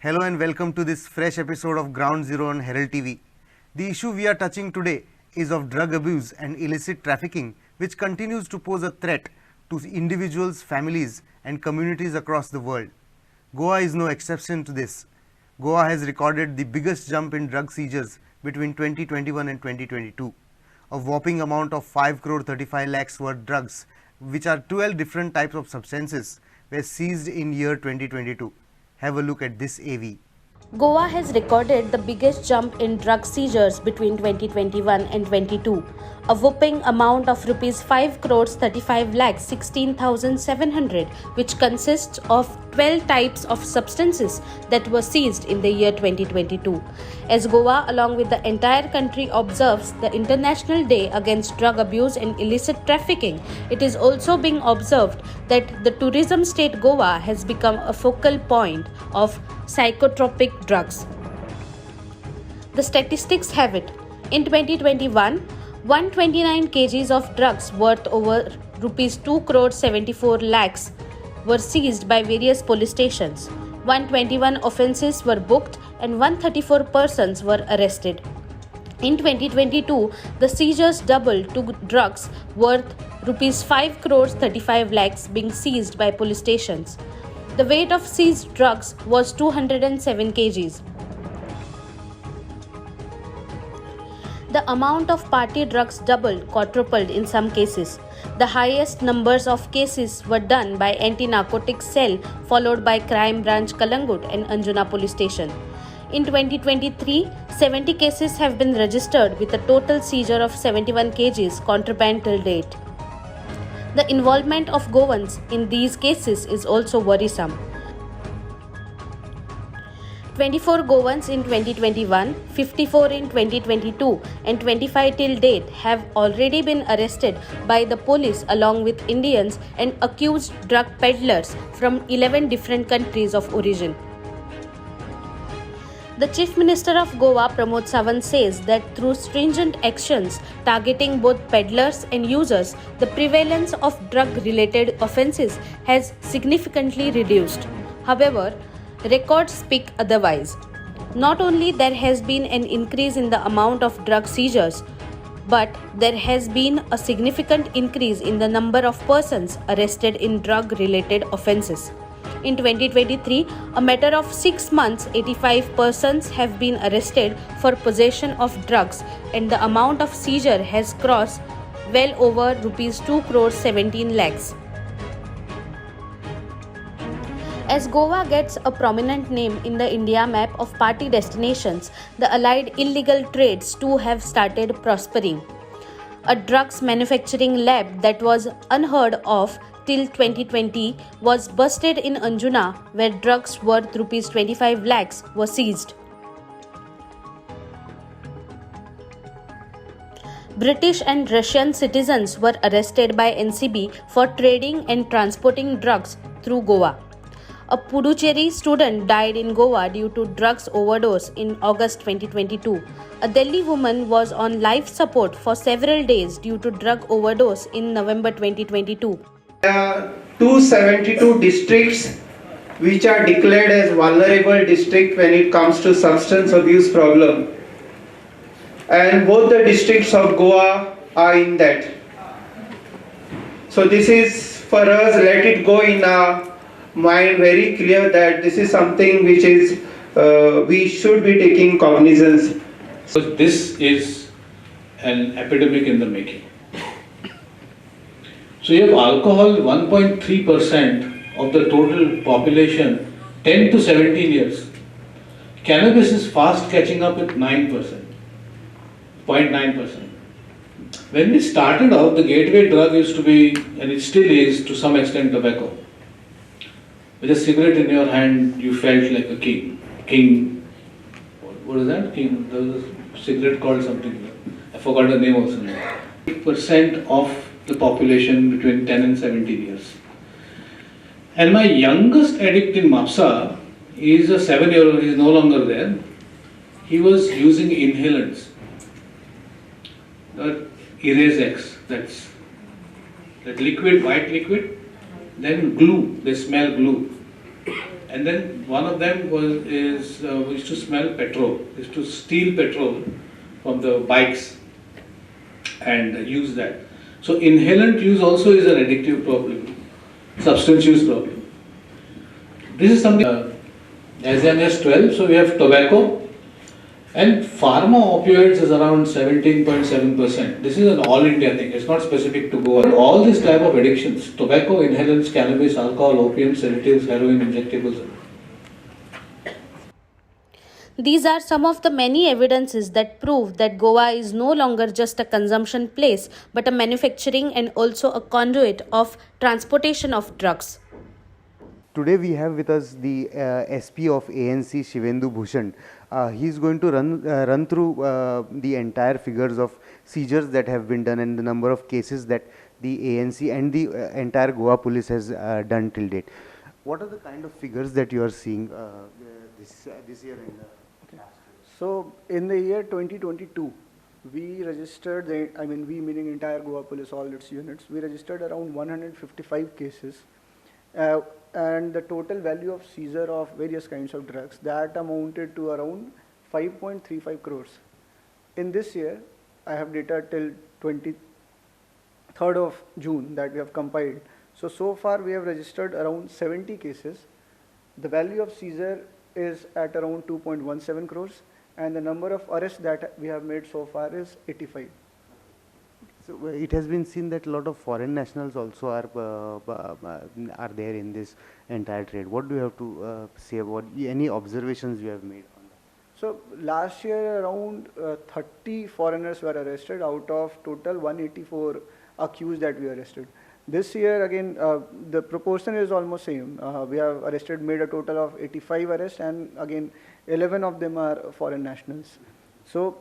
Hello and welcome to this fresh episode of Ground Zero on Herald TV. The issue we are touching today is of drug abuse and illicit trafficking, which continues to pose a threat to individuals, families and communities across the world. Goa is no exception to this. Goa has recorded the biggest jump in drug seizures between 2021 and 2022. A whopping amount of 5 crore 35 lakhs worth drugs, which are 12 different types of substances, were seized in year 2022. Have a look at this AV. Goa has recorded the biggest jump in drug seizures between 2021 and 22, a whopping amount of rupees 5 crores 35 lakhs 16,700, which consists of 12 types of substances that were seized in the year 2022. As Goa, along with the entire country, observes the International Day Against Drug Abuse and Illicit Trafficking, it is also being observed that the tourism state Goa has become a focal point of psychotropic drugs. The statistics have it. In 2021, 129 kgs of drugs worth over rupees 2 crore 74 lakhs were seized by various police stations. 121 offences were booked and 134 persons were arrested. In 2022, the seizures doubled to drugs worth rupees 5 crores 35 lakhs being seized by police stations. The weight of seized drugs was 207 kgs. The amount of party drugs doubled, quadrupled in some cases. The highest numbers of cases were done by anti-narcotics cell, followed by crime branch Kalangut and Anjuna police station. In 2023, 70 cases have been registered with a total seizure of 71 kgs contraband till date. The involvement of Goans in these cases is also worrisome. 24 Goans in 2021, 54 in 2022 and 25 till date have already been arrested by the police along with Indians and accused drug peddlers from 11 different countries of origin. The Chief Minister of Goa, Pramod Sawant, says that through stringent actions targeting both peddlers and users, the prevalence of drug-related offences has significantly reduced. However, records speak otherwise. Not only there has been an increase in the amount of drug seizures, but there has been a significant increase in the number of persons arrested in drug-related offences. In 2023, a matter of 6 months, 85 persons have been arrested for possession of drugs and the amount of seizure has crossed well over rupees 2 crore 17 lakhs. As Goa gets a prominent name in the India map of party destinations, the allied illegal trades too have started prospering. A drugs manufacturing lab that was unheard of till 2020 was busted in Anjuna, where drugs worth rupees 25 lakhs were seized. British and Russian citizens were arrested by NCB for trading and transporting drugs through Goa. A Puducherry student died in Goa due to drugs overdose in August 2022. A Delhi woman was on life support for several days due to drug overdose in November 2022. There are 272 districts which are declared as vulnerable district when it comes to substance abuse problem, and both the districts of Goa are in that. So this is for us, let it go in our mind very clear that this is something which is we should be taking cognizance. So this is an epidemic in the making. So you have alcohol, 1.3% of the total population, 10 to 17 years. Cannabis is fast catching up with 9%, 0.9%. When we started out, the gateway drug used to be, and it still is to some extent, tobacco. With a cigarette in your hand, you felt like a king. King, what is that? King, there was a cigarette called something, I forgot the name also. 8% of the population between 10 and 17 years. And my youngest addict in Mapsa is a 7-year-old, he is no longer there. He was using inhalants. That Erase-X, that's that liquid, white liquid, then glue, they smell glue. And then one of them used to smell petrol, used to steal petrol from the bikes and use that. So inhalant use also is an addictive problem, substance use problem. This is something as young as 12, so we have tobacco and pharma opioids is around 17.7%. This is an all India thing, it's not specific to Goa. All these type of addictions, tobacco, inhalants, cannabis, alcohol, opium, sedatives, heroin, injectables. These are some of the many evidences that prove that Goa is no longer just a consumption place but a manufacturing and also a conduit of transportation of drugs. Today we have with us the SP of ANC, Shivendu Bhushan. He is going to run through the entire figures of seizures that have been done and the number of cases that the ANC and the entire Goa police has done till date. What are the kind of figures that you are seeing this year? So in the year 2022, we registered, we meaning entire Goa police, all its units, we registered around 155 cases. And the total value of seizure of various kinds of drugs, that amounted to around 5.35 crores. In this year, I have data till 23rd of June that we have compiled. So far we have registered around 70 cases. The value of seizure is at around 2.17 crores and the number of arrests that we have made so far is 85. So it has been seen that a lot of foreign nationals also are there in this entire trade. What do you have to say about any observations you have made on that? So last year around 30 foreigners were arrested out of total 184 accused that we arrested. This year again the proportion is almost same. We have made a total of 85 arrests and again 11 of them are foreign nationals. So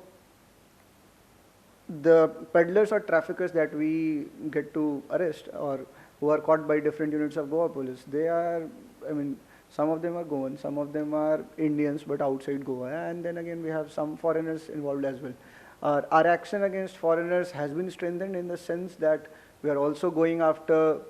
the peddlers or traffickers that we get to arrest or who are caught by different units of Goa police, they are, some of them are Goan, some of them are Indians but outside Goa, and then again we have some foreigners involved as well. Our action against foreigners has been strengthened in the sense that we are also going after,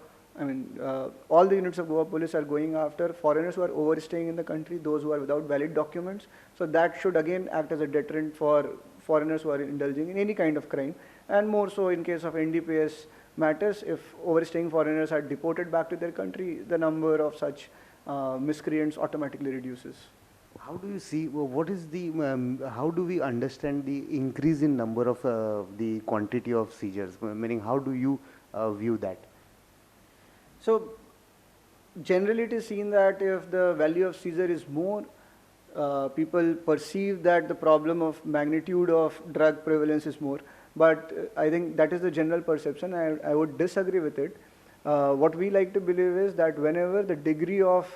all the units of Goa police are going after foreigners who are overstaying in the country, those who are without valid documents. So that should again act as a deterrent for foreigners who are indulging in any kind of crime, and more so in case of NDPS matters, if overstaying foreigners are deported back to their country, the number of such miscreants automatically reduces. How do you see, what is the, how do we understand the increase in number of the quantity of seizures, meaning how do you view that? So generally it is seen that if the value of seizure is more, people perceive that the problem of magnitude of drug prevalence is more, but I think that is the general perception. I would disagree with it. What we like to believe is that whenever the degree of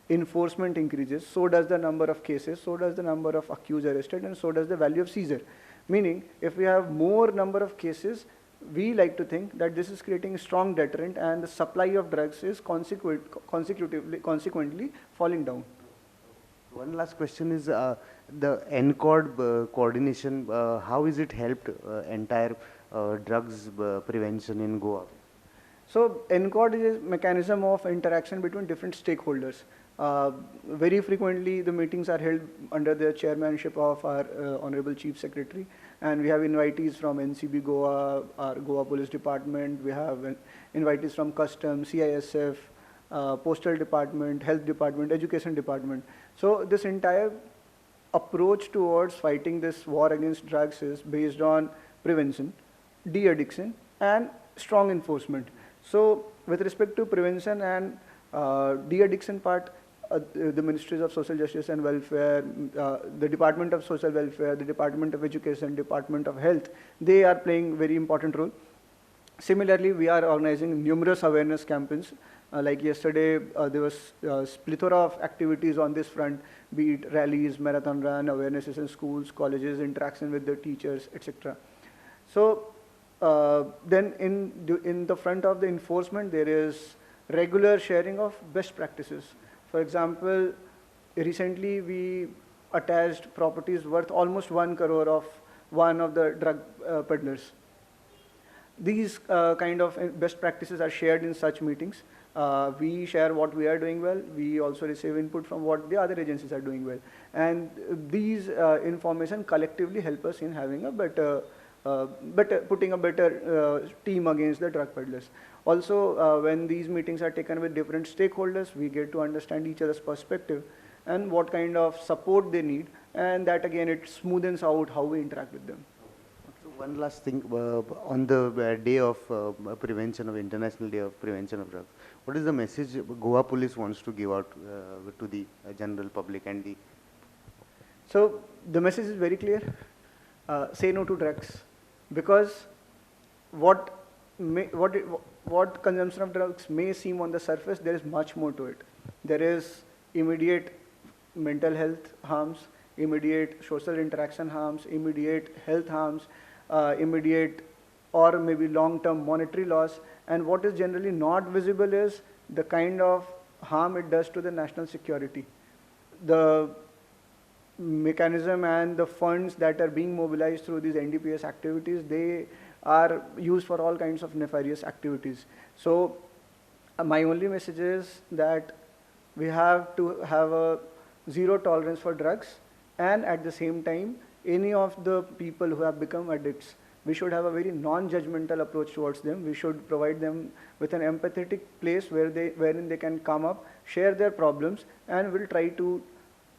enforcement increases, so does the number of cases, so does the number of accused arrested, and so does the value of seizure. Meaning, if we have more number of cases, we like to think that this is creating a strong deterrent and the supply of drugs is consequently falling down. One last question is the NCOD coordination, how is it helped entire drugs prevention in Goa? So NCOD is a mechanism of interaction between different stakeholders. Very frequently the meetings are held under the chairmanship of our Honorable Chief Secretary, and we have invitees from NCB Goa, our Goa Police Department, we have invitees from Customs, CISF, Postal Department, Health Department, Education Department. So this entire approach towards fighting this war against drugs is based on prevention, de-addiction and strong enforcement. So with respect to prevention and de-addiction part, the Ministries of Social Justice and Welfare, the Department of Social Welfare, the Department of Education, Department of Health, they are playing very important role. Similarly, we are organizing numerous awareness campaigns. Like yesterday, there was a plethora of activities on this front, be it rallies, marathon run, awarenesses in schools, colleges, interaction with the teachers, etc. So then in the front of the enforcement, there is regular sharing of best practices. For example, recently we attached properties worth almost 1 crore of one of the drug peddlers. these kind of best practices are shared in such meetings. We share what we are doing well. We also receive input from what the other agencies are doing well. And these information collectively help us in having a putting a better team against the drug peddlers. Also, when these meetings are taken with different stakeholders, we get to understand each other's perspective and what kind of support they need, and that again, it smoothens out how we interact with them. So one last thing, on the day of prevention of International Day of Prevention of Drugs, what is the message Goa Police wants to give out to the general public and the? So the message is very clear: say no to drugs, because what consumption of drugs may seem on the surface, there is much more to it. There is immediate mental health harms, immediate social interaction harms, immediate health harms, immediate or maybe long-term monetary loss. And what is generally not visible is the kind of harm it does to the national security. The mechanism and the funds that are being mobilized through these NDPS activities, they are used for all kinds of nefarious activities. So my only message is that we have to have a zero tolerance for drugs, and at the same time, any of the people who have become addicts, we should have a very non-judgmental approach towards them. We should provide them with an empathetic place wherein they can come up, share their problems, and we'll try to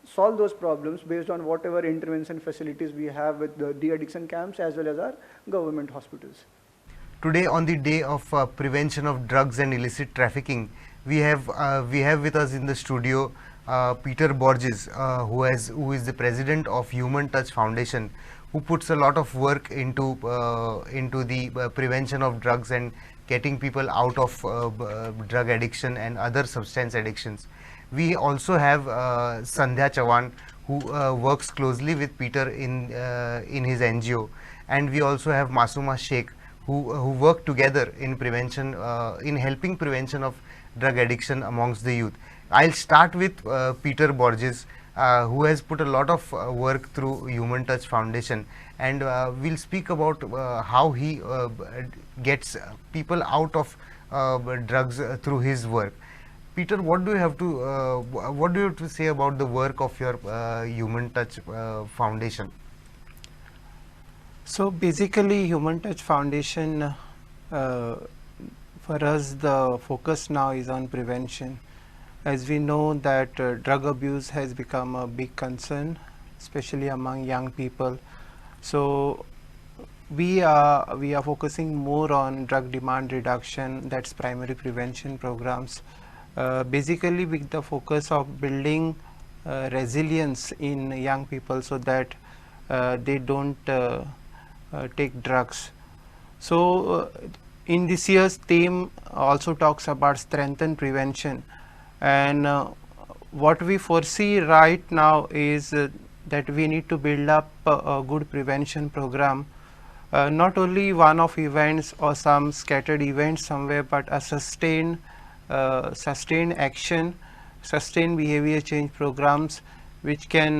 solve those problems based on whatever intervention facilities we have with the de-addiction camps as well as our government hospitals. Today, on the day of prevention of drugs and illicit trafficking, we have with us in the studio Peter Borges, who is the president of Human Touch Foundation, who puts a lot of work into the prevention of drugs and getting people out of drug addiction and other substance addictions. We also have Sandhya Chavan, who works closely with Peter in his NGO, and we also have Masuma Sheikh, who work together in prevention, in helping prevention of drug addiction amongst the youth. I'll start with Peter Borges, who has put a lot of work through Human Touch Foundation, and we'll speak about how he gets people out of drugs through his work. Peter, what do you have to say about the work of your Human Touch Foundation? So basically, Human Touch Foundation, for us, the focus now is on prevention. As we know that drug abuse has become a big concern, especially among young people. So we are focusing more on drug demand reduction, that's primary prevention programs, basically with the focus of building resilience in young people so that they don't take drugs. So in this year's theme also talks about strengthen prevention, and what we foresee right now is that we need to build up a good prevention program, not only one-off events or some scattered events somewhere, but a sustained action, sustained behavior change programs which can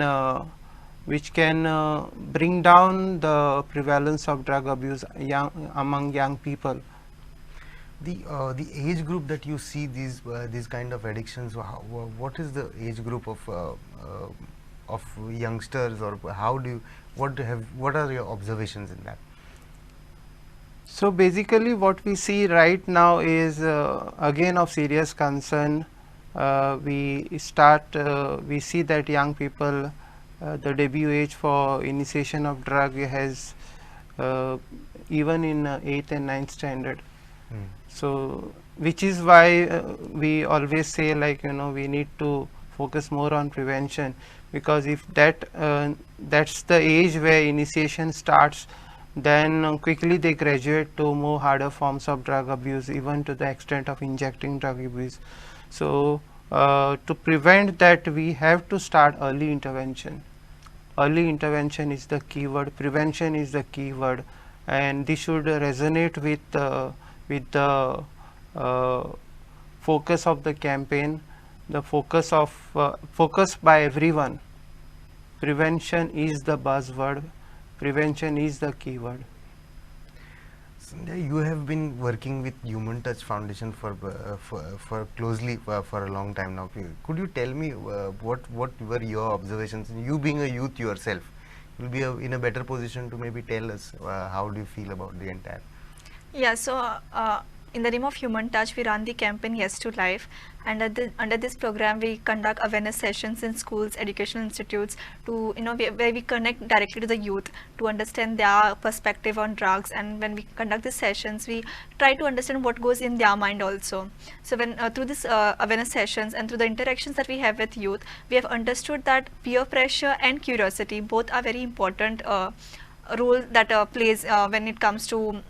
bring down the prevalence of drug abuse among young people. The age group that you see these kind of addictions, what is the age group of youngsters, or what are your observations in that? So basically what we see right now is again of serious concern. We see that young people, the debut age for initiation of drug has even in 8th and 9th standard. So which is why we always say, like, we need to focus more on prevention, because if that's the age where initiation starts, then quickly they graduate to more harder forms of drug abuse, even to the extent of injecting drug abuse. So to prevent that, we have to start early intervention. Early intervention is the key word, prevention is the key word, and this should resonate with the focus of the campaign, the focus by everyone. Prevention is the buzzword, prevention is the keyword. Sandhya, you have been working with Human Touch Foundation for closely for a long time now. Could you tell me what were your observations? You being a youth yourself, you'll be in a better position to maybe tell us how do you feel about the entire. Yeah, so in the name of Human Touch, we run the campaign Yes to Life, and under this program, we conduct awareness sessions in schools, educational institutes, to where we connect directly to the youth to understand their perspective on drugs. And when we conduct these sessions, we try to understand what goes in their mind also. So when through this awareness sessions and through the interactions that we have with youth, we have understood that peer pressure and curiosity both are very important role that plays when it comes to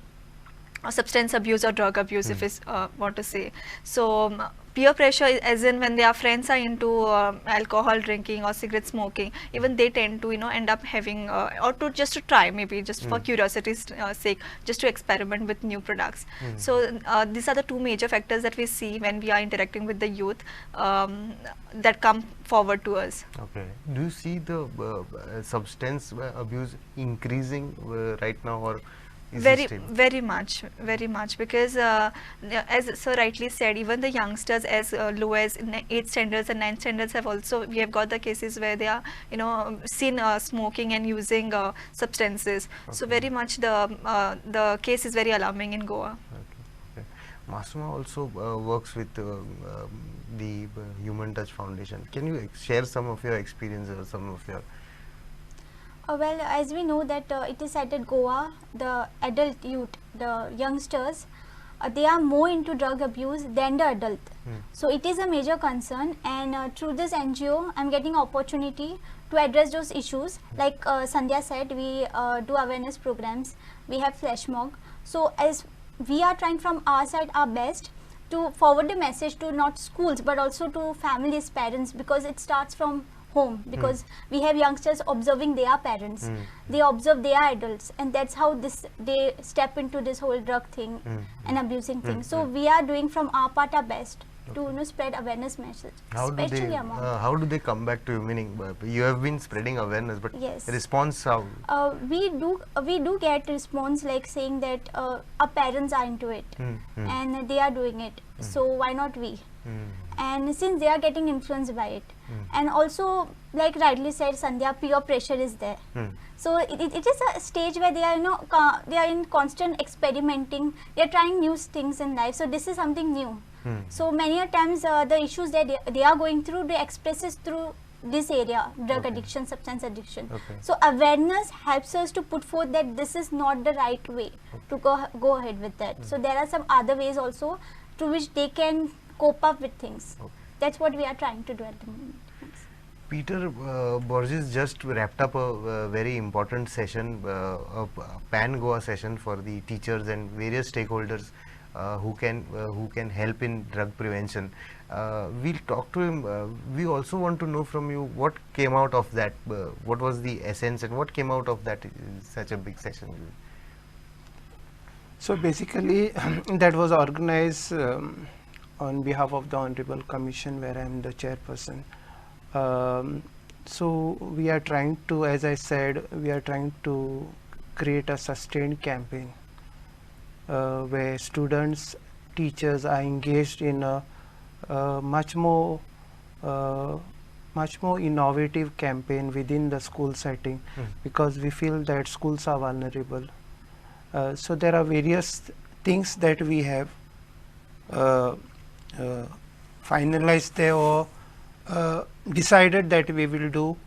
substance abuse or drug abuse, if it's want to say. So peer pressure as in when their friends are into alcohol drinking or cigarette smoking, even they tend to end up having or to just to try, maybe just for curiosity's sake, just to experiment with new products. So these are the two major factors that we see when we are interacting with the youth that come forward to us. Okay. Do you see the substance abuse increasing right now, or is it stable? Very much, because as sir rightly said, even the youngsters as low as in 8th standards and 9th standards have also, we have got the cases where they are seen smoking and using substances. So very much the case is very alarming in Goa. Okay. Masuma also works with the Human Touch Foundation. Can you share some of your experiences or some of your? Well, as we know that it is said that Goa, the adult youth, the youngsters, they are more into drug abuse than the adult. So it is a major concern, and through this NGO, I am getting opportunity to address those issues. Like Sandhya said, we do awareness programs, we have flash mob. So as we are trying from our side our best to forward the message to not schools but also to families, parents, because it starts from home, because we have youngsters observing their parents, they observe their adults, and that's how they step into this whole drug thing and abusing thing. So we are doing from our part our best to spread awareness message, especially among how do they come back to you? Meaning you have been spreading awareness, but yes, response how? we do get response like saying that our parents are into it and they are doing it, so why not we? And since they are getting influenced by it, and also like rightly said Sandhya, peer pressure is there. So it is a stage where they are they are in constant experimenting, they are trying new things in life, so this is something new. So many a times the issues that they are going through, they express it through this area, drug addiction, substance addiction. So awareness helps us to put forth that this is not the right way to go ahead with that. So there are some other ways also through which they can cope up with things. That's what we are trying to do at the moment. Thanks. Peter Borges just wrapped up a very important session, a pan Goa session for the teachers and various stakeholders who can help in drug prevention. We'll talk to him. We also want to know from you what came out of that. What was the essence and what came out of that such a big session? So basically, that was organized on behalf of the Honorable Commission, where I am the chairperson. So we are trying to, as I said, we are trying to create a sustained campaign where students, teachers are engaged in a much more innovative campaign within the school setting, because we feel that schools are vulnerable. So there are various things that we have finalized there or decided that we will do.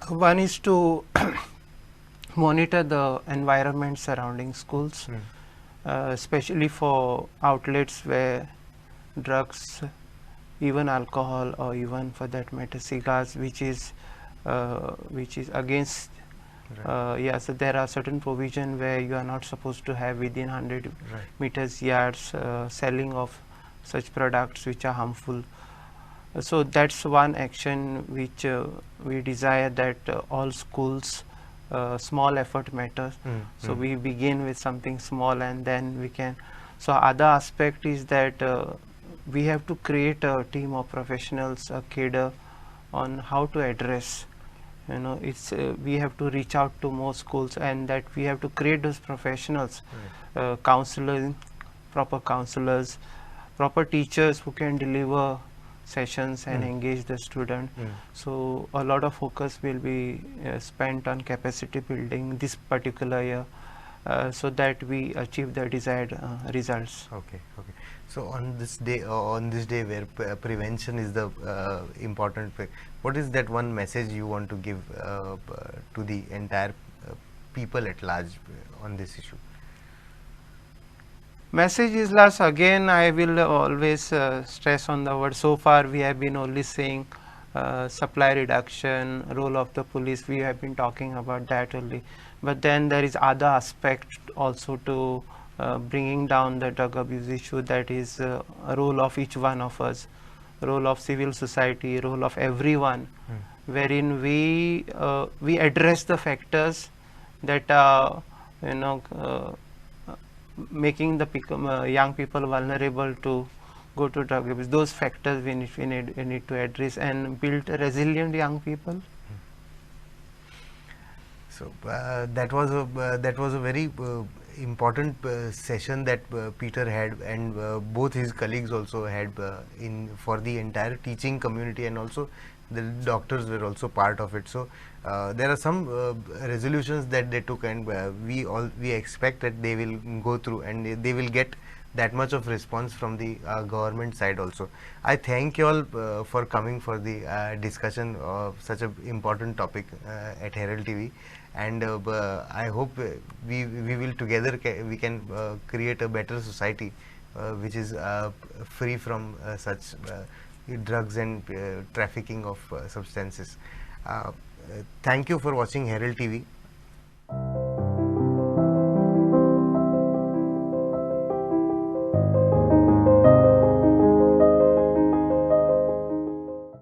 One is to monitor the environment surrounding schools, especially for outlets where drugs, even alcohol, or even for that matter cigars, which is against. Yeah, so there are certain provision where you are not supposed to have within 100 meters yards selling of such products which are harmful. So that's one action which we desire that all schools, small effort matters. So we begin with something small and then we can. So other aspect is that we have to create a team of professionals, a cadre on how to address it's we have to reach out to more schools, and that we have to create those professionals, counselors, proper teachers who can deliver sessions and engage the student. So a lot of focus will be spent on capacity building this particular year, so that we achieve the desired results. Okay, okay. So on this day where prevention is the important thing, what is that one message you want to give to the entire people at large on this issue? Message is last, again I will always stress on the word. So far we have been only saying supply reduction, role of the police, we have been talking about that only, but then there is other aspect also to bringing down the drug abuse issue, that is a role of each one of us, role of civil society, role of everyone, wherein we address the factors that are making the young people vulnerable to go to drug abuse. Those factors we need to address and build resilient young people. So that was a very important session that Peter had, and both his colleagues also had in for the entire teaching community, and also the doctors were also part of it. So there are some resolutions that they took, and we expect that they will go through and they will get that much of response from the government side also. I thank you all for coming for the discussion of such an important topic at Herald TV, and I hope we will together we can create a better society which is free from such drugs and trafficking of substances. Thank you for watching Herald TV.